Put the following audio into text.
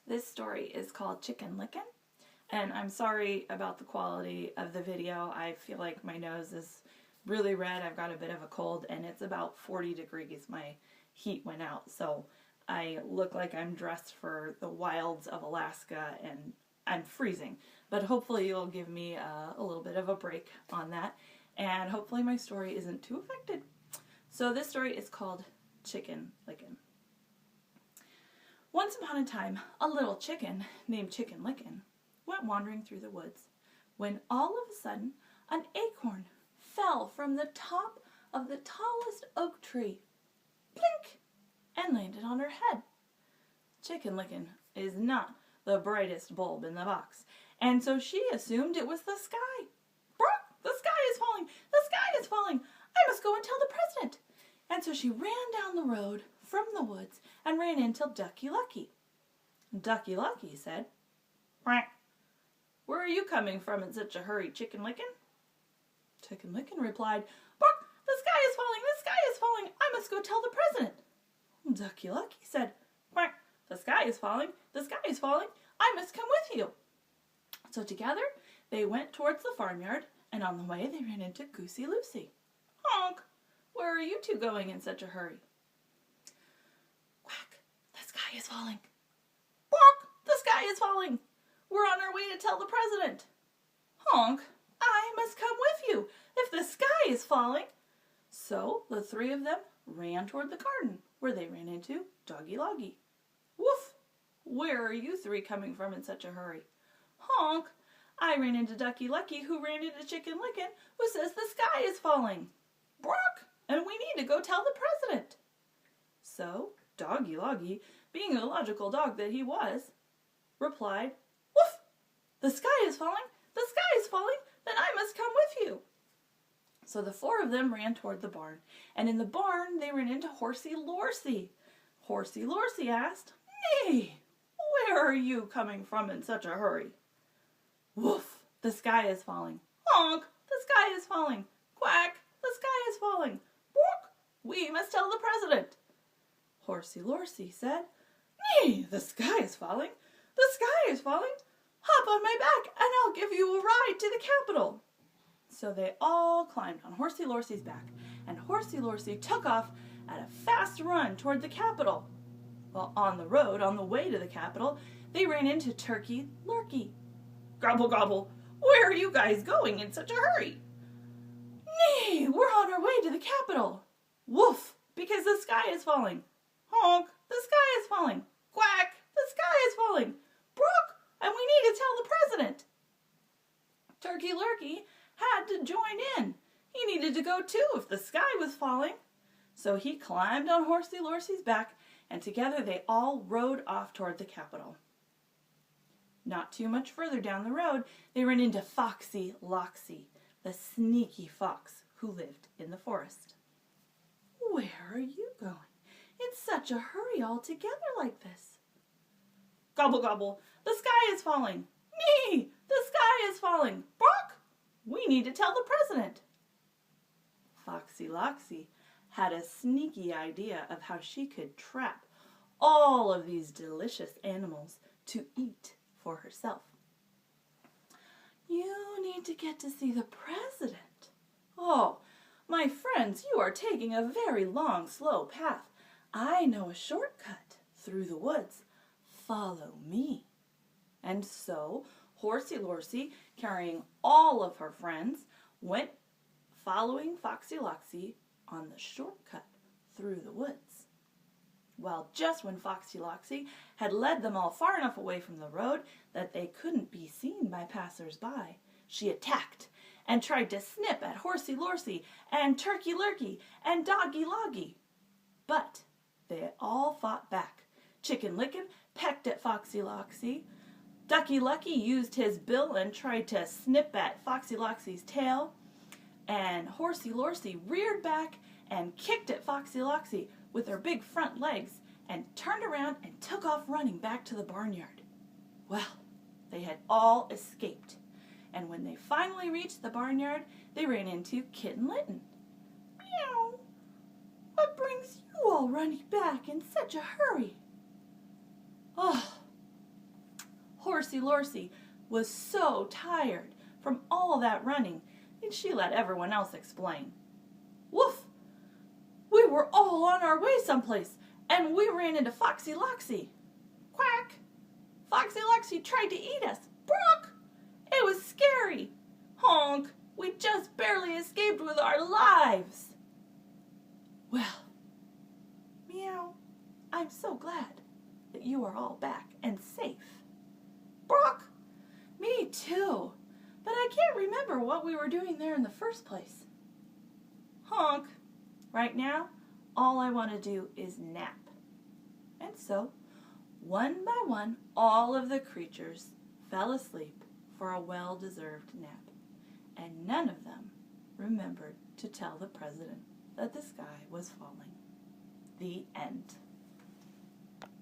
This story is called Chicken Licken, and I'm sorry about the quality of the video. I feel like my nose is really red. I've got a bit of a cold, and it's about 40 degrees. My heat went out, so I look like I'm dressed for the wilds of Alaska, and I'm freezing. But hopefully you'll give me a little bit of a break on that, and hopefully my story isn't too affected. So this story is called Chicken Licken. Once upon a time, a little chicken named Chicken Licken went wandering through the woods when all of a sudden an acorn fell from the top of the tallest oak tree, plink, and landed on her head. Chicken Licken is not the brightest bulb in the box, and so she assumed it was the sky. Brock, the sky is falling! The sky is falling! I must go and tell the president! And so she ran down the road from the woods and ran into Ducky Lucky. Ducky Lucky said, "Quack, where are you coming from in such a hurry, Chicken Licken?" Chicken Licken replied, "Bark, the sky is falling, the sky is falling. I must go tell the president." Ducky Lucky said, "Quack, the sky is falling, the sky is falling. I must come with you." So together they went towards the farmyard, and on the way they ran into Goosey Lucy. "Honk, where are you two going in such a hurry?" "Quack, the sky is falling." "Bark, the sky is falling. We're on our way to tell the president." "Honk, I must come with you if the sky is falling." So the three of them ran toward the garden, where they ran into Doggy Loggy. "Woof, where are you three coming from in such a hurry?" "Honk, I ran into Ducky Lucky, who ran into Chicken Licken, who says the sky is falling." "Brock, and we need to go tell the president." So Doggy Loggy, being the logical dog that he was, replied, "Woof, the sky is falling, the sky is falling, then I must come with you." So the four of them ran toward the barn, and in the barn they ran into Horsey Lorsey. Horsey Lorsey asked, "Nay, where are you coming from in such a hurry?" "Woof, the sky is falling." "Honk, the sky is falling." "Quack, the sky is falling." "Bork, we must tell the president." Horsey Lorsey said, "Nay, the sky is falling, the sky is falling. Hop on my back and I'll give you a ride to the Capitol." So they all climbed on Horsey Lorsey's back, and Horsey Lorsey took off at a fast run toward the Capitol. Well, on the road, on the way to the Capitol, they ran into Turkey Lurkey. "Gobble, gobble, where are you guys going in such a hurry?" "Nay, we're on our way to the Capitol." "Woof, because the sky is falling." "Honk, the sky is falling." "Quack, the sky is falling." "Brook, and we need to tell the president." Turkey Lurkey had to join in. He needed to go too if the sky was falling. So he climbed on Horsey Lorsey's back, and together they all rode off toward the Capitol. Not too much further down the road, they ran into Foxy Loxy, the sneaky fox who lived in the forest. "Where are you going in such a hurry all together like this?" "Gobble, gobble, the sky is falling." "Nee, the sky is falling." "Brock, we need to tell the president." Foxy Loxy had a sneaky idea of how she could trap all of these delicious animals to eat for herself. "You need to get to see the president." "Oh, my friends, you are taking a very long, slow path. I know a shortcut through the woods. Follow me." And so Horsey Lorsey, carrying all of her friends, went following Foxy Loxy on the shortcut through the woods. Well, just when Foxy Loxy had led them all far enough away from the road that they couldn't be seen by passers-by, she attacked and tried to snip at Horsey Lorsey and Turkey Lurkey and Doggy Loggy. But they all fought back. Chicken Licken pecked at Foxy Loxy. Ducky Lucky used his bill and tried to snip at Foxy Loxy's tail. And Horsey Lorsey reared back and kicked at Foxy Loxy with her big front legs and turned around and took off running back to the barnyard. Well, they had all escaped, and when they finally reached the barnyard, they ran into Kitten Litten. "Meow, what brings you all running back in such a hurry?" "Oh, Lorcy was so tired from all that running, and she let everyone else explain. Woof! We were all on our way someplace, and we ran into Foxy Loxy. Quack! Foxy Loxy tried to eat us. Brock! It was scary. Honk! We just barely escaped with our lives. Well, meow, I'm so glad that you are all back and safe. Brock! Me too, but I can't remember what we were doing there in the first place. Honk! Right now, all I want to do is nap. And so, one by one, all of the creatures fell asleep for a well-deserved nap, and none of them remembered to tell the president that the sky was falling. The end.